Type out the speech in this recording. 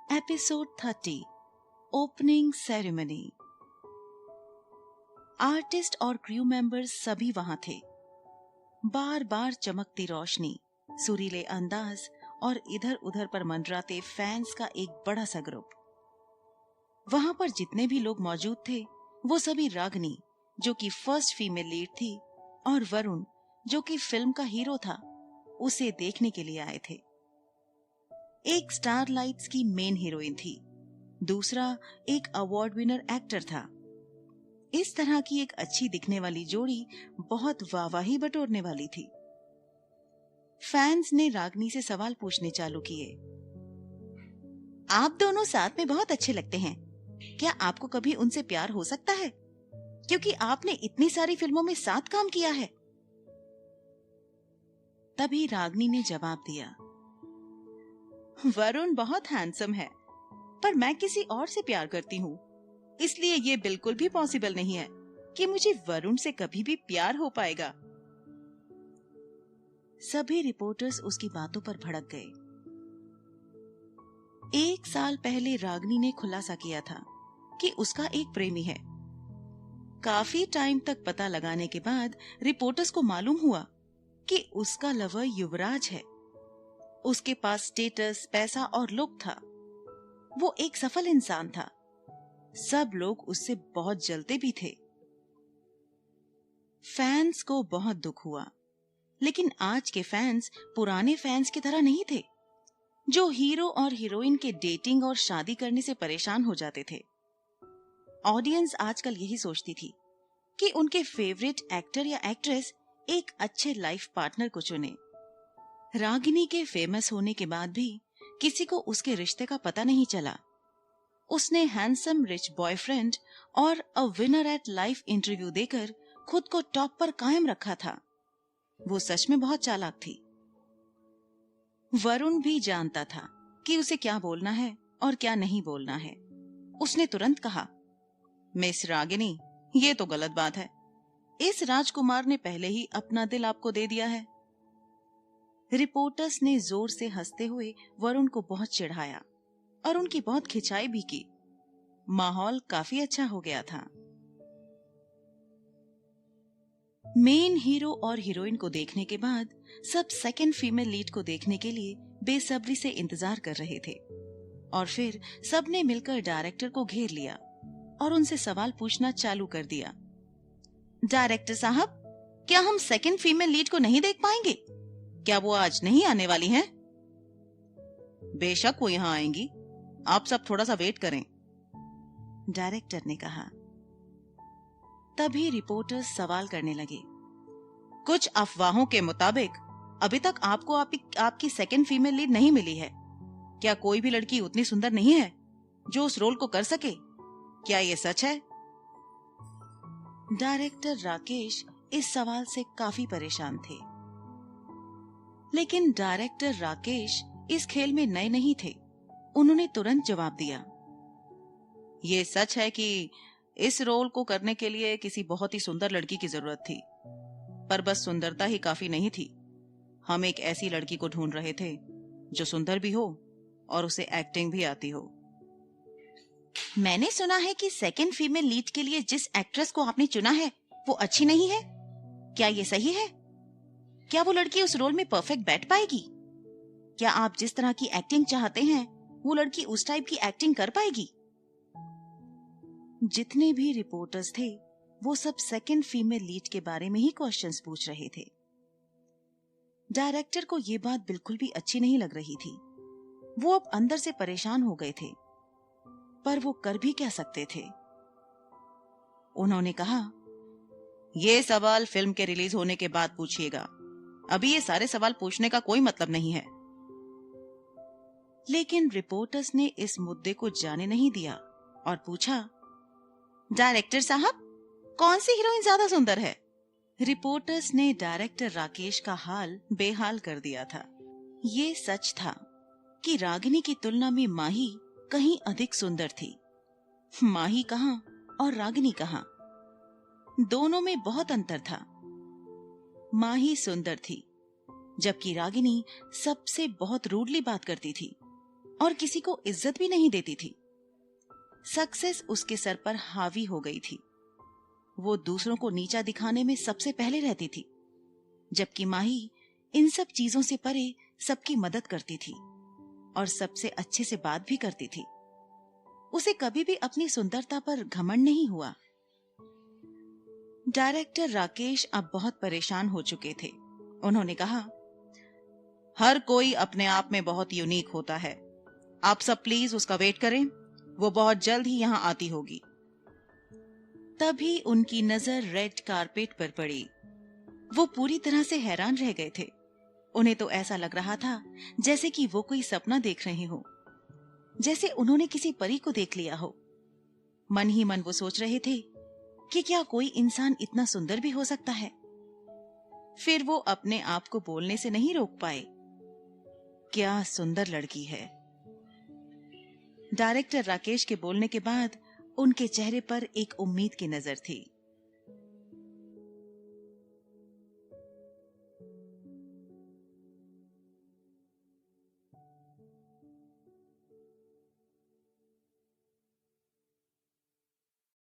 Episode 30 opening ceremony. Artist और crew members सभी वहां थे। बार बार चमकती रोशनी, सुरीले अंदाज और इधर उधर पर मंडराते फैंस का एक बड़ा सा ग्रुप। वहां पर जितने भी लोग मौजूद थे वो सभी रागिनी, जो कि फर्स्ट फीमेल लीड थी, और वरुण, जो कि फिल्म का हीरो था, उसे देखने के लिए आए थे। एक स्टारलाइट्स की मेन हीरोइन थी, दूसरा एक अवार्ड विनर एक्टर था। इस तरह की एक अच्छी दिखने वाली जोड़ी बहुत वाहवाही बटोरने वाली थी। फैंस ने रागिनी से सवाल पूछने चालू किए। आप दोनों साथ में बहुत अच्छे लगते हैं। क्या आपको कभी उनसे प्यार हो सकता है? क्योंकि आपने इतनी सारी फिल्मों में साथ काम किया है। तभी रागिनी ने जवाब दिया, वरुण बहुत हैंडसम है, पर मैं किसी और से प्यार करती हूँ, इसलिए ये बिल्कुल भी पॉसिबल नहीं है कि मुझे वरुण से कभी भी प्यार हो पाएगा। सभी रिपोर्टर्स उसकी बातों पर भड़क गए। 1 साल पहले रागिनी ने खुलासा किया था कि उसका एक प्रेमी है। काफी टाइम तक पता लगाने के बाद रिपोर्टर्स को मालूम हुआ कि उसका लवर युवराज है। उसके पास स्टेटस, पैसा और लुक था। वो एक सफल इंसान था। सब लोग उससे बहुत जलते भी थे। फैंस को बहुत दुख हुआ, लेकिन आज के फैंस पुराने फैंस की तरह नहीं थे, जो हीरो और हीरोइन के डेटिंग और शादी करने से परेशान हो जाते थे। ऑडियंस आजकल यही सोचती थी कि उनके फेवरेट एक्टर या एक्ट्रेस एक अच्छे लाइफ पार्टनर को चुने। रागिनी के फेमस होने के बाद भी किसी को उसके रिश्ते का पता नहीं चला। उसने हैंडसम रिच बॉयफ्रेंड और a winner at life interview देकर खुद को टॉप पर कायम रखा था। वो सच में बहुत चालाक थी। वरुण भी जानता था कि उसे क्या बोलना है और क्या नहीं बोलना है। उसने तुरंत कहा, मिस रागिनी, ये तो गलत बात है। इस राजकुमार ने पहले ही अपना दिल आपको दे दिया है। रिपोर्टर्स ने जोर से हंसते हुए वरुण को बहुत चिढ़ाया और उनकी बहुत खिंचाई भी की। माहौल काफी अच्छा हो गया था। मेन हीरो और हीरोइन को देखने के बाद सब सेकंड फीमेल लीड को देखने के लिए बेसब्री से इंतजार कर रहे थे। और फिर सबने मिलकर डायरेक्टर को घेर लिया और उनसे सवाल पूछना चालू कर दिया। डायरेक्टर साहब, क्या हम सेकंड फीमेल लीड को नहीं देख पाएंगे? क्या वो आज नहीं आने वाली हैं? बेशक वो यहाँ आएंगी, आप सब थोड़ा सा वेट करें, डायरेक्टर ने कहा। तभी रिपोर्टर्स सवाल करने लगे। कुछ अफवाहों के मुताबिक अभी तक आपको आपकी सेकंड फीमेल लीड नहीं मिली है। क्या कोई भी लड़की उतनी सुंदर नहीं है जो उस रोल को कर सके? क्या ये सच है? डायरेक्टर राकेश इस सवाल से काफी परेशान थे, लेकिन डायरेक्टर राकेश इस खेल में नए नहीं थे। उन्होंने तुरंत जवाब दिया, ये सच है कि इस रोल को करने के लिए किसी बहुत ही सुंदर लड़की की जरूरत थी, पर बस सुंदरता ही काफी नहीं थी। हम एक ऐसी लड़की को ढूंढ रहे थे जो सुंदर भी हो और उसे एक्टिंग भी आती हो। मैंने सुना है कि सेकंड फीमेल लीड के लिए जिस एक्ट्रेस को आपने चुना है वो अच्छी नहीं है। क्या ये सही है? क्या वो लड़की उस रोल में परफेक्ट बैठ पाएगी? क्या आप जिस तरह की एक्टिंग चाहते हैं वो लड़की उस टाइप की एक्टिंग कर पाएगी? जितने भी रिपोर्टर्स थे वो सब सेकंड फीमेल लीड के बारे में ही क्वेश्चंस पूछ रहे थे। डायरेक्टर को ये बात बिल्कुल भी अच्छी नहीं लग रही थी। वो अब अंदर से परेशान हो गए थे, पर वो कर भी क्या सकते थे। उन्होंने कहा, ये सवाल फिल्म के रिलीज होने के बाद पूछिएगा, अभी ये सारे सवाल पूछने का कोई मतलब नहीं है। लेकिन रिपोर्टर्स ने इस मुद्दे को जाने नहीं दिया और पूछा, डायरेक्टर साहब, कौन सी हीरोइन ज्यादा सुंदर है? रिपोर्टर्स ने डायरेक्टर राकेश का हाल बेहाल कर दिया था। ये सच था कि रागिनी की तुलना में माही कहीं अधिक सुंदर थी। माही कहां और रागिनी कहां, दोनों में बहुत अंतर था। माही सुंदर थी, जबकि रागिनी सबसे बहुत रूडली बात करती थी और किसी को इज्जत भी नहीं देती थी। सक्सेस उसके सर पर हावी हो गई थी। वो दूसरों को नीचा दिखाने में सबसे पहले रहती थी, जबकि माही इन सब चीजों से परे सबकी मदद करती थी और सबसे अच्छे से बात भी करती थी। उसे कभी भी अपनी सुंदरता पर घमंड नहीं हुआ। डायरेक्टर राकेश अब बहुत परेशान हो चुके थे। उन्होंने कहा, हर कोई अपने आप में बहुत यूनिक होता है। आप सब प्लीज उसका वेट करें, वो बहुत जल्द ही यहाँ आती होगी। तभी उनकी नजर रेड कारपेट पर पड़ी। वो पूरी तरह से हैरान रह गए थे। उन्हें तो ऐसा लग रहा था जैसे कि वो कोई सपना देख रहे हो, जैसे उन्होंने किसी परी को देख लिया हो। मन ही मन वो सोच रहे थे कि क्या कोई इंसान इतना सुंदर भी हो सकता है। फिर वो अपने आप को बोलने से नहीं रोक पाए, क्या सुंदर लड़की है। डायरेक्टर राकेश के बोलने के बाद उनके चेहरे पर एक उम्मीद की नजर थी।